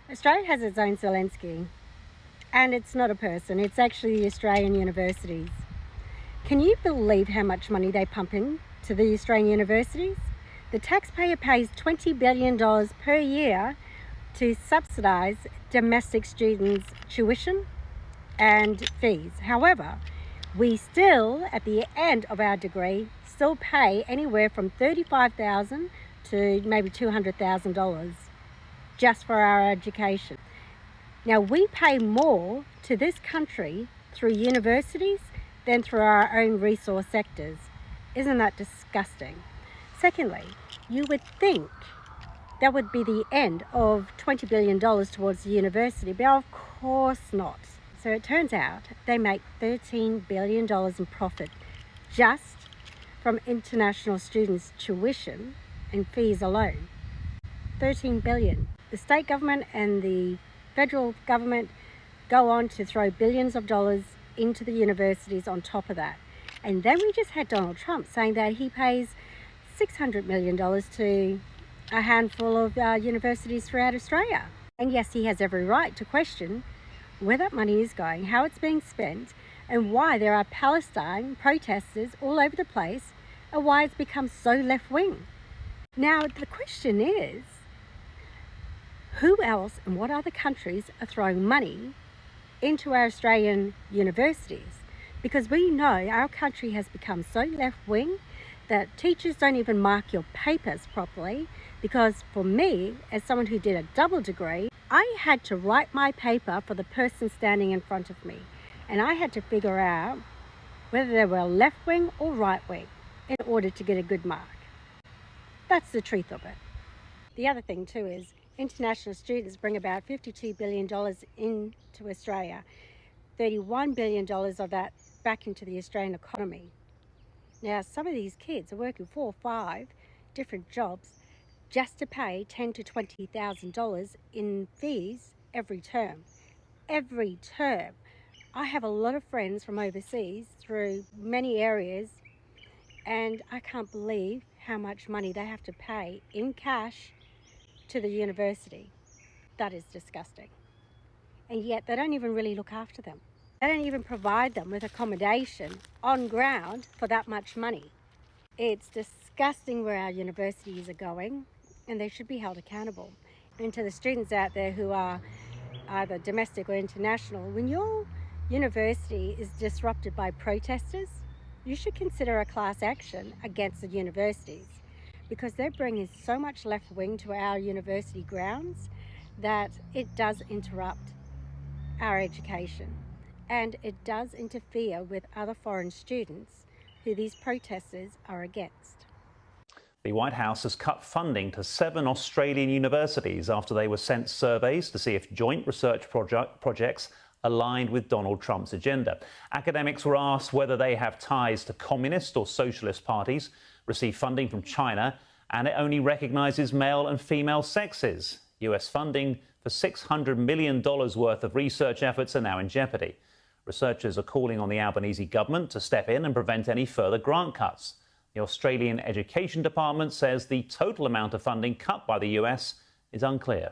Australia has its own Zelensky, and it's not a person, it's actually the Australian universities. Can you believe how much money they pump in to the Australian universities? The taxpayer pays $20 billion per year to subsidise domestic students' tuition and fees. However, we still, at the end of our degree, still pay anywhere from $35,000 to maybe $200,000 just for our education. Now, we pay more to this country through universities than through our own resource sectors. Isn't that disgusting? Secondly, you would think that would be the end of $20 billion towards the university, but of course not. So it turns out they make $13 billion in profit just from international students' tuition and fees alone. $13 billion. The state government and the federal government go on to throw billions of dollars into the universities on top of that. And then we just had Donald Trump saying that he pays $600 million to a handful of universities throughout Australia. And yes, he has every right to question where that money is going, how it's being spent, and why there are Palestine protesters all over the place, and why it's become so left-wing. Now, the question is, who else and what other countries are throwing money into our Australian universities? Because we know our country has become so left-wing that teachers don't even mark your papers properly, because for me, as someone who did a double degree, I had to write my paper for the person standing in front of me, and I had to figure out whether they were left-wing or right-wing in order to get a good mark. That's the truth of it. The other thing too is international students bring about $52 billion into Australia, $31 billion of that back into the Australian economy. Now, some of these kids are working 4 or 5 different jobs just to pay $10,000 to $20,000 in fees every term. Every term. I have a lot of friends from overseas through many areas, and I can't believe how much money they have to pay in cash to the university. That is disgusting. And yet they don't even really look after them. They don't even provide them with accommodation on ground for that much money. It's disgusting where our universities are going, and they should be held accountable. And to the students out there who are either domestic or international, when your university is disrupted by protesters, you should consider a class action against the universities, because they're bringing so much left wing to our university grounds that it does interrupt our education, and it does interfere with other foreign students who these protesters are against. The White House has cut funding to 7 Australian universities after they were sent surveys to see if joint research projects aligned with Donald Trump's agenda. Academics were asked whether they have ties to communist or socialist parties, receive funding from China, and it only recognises male and female sexes. US funding for $600 million worth of research efforts are now in jeopardy. Researchers are calling on the Albanese government to step in and prevent any further grant cuts. The Australian Education Department says the total amount of funding cut by the US is unclear.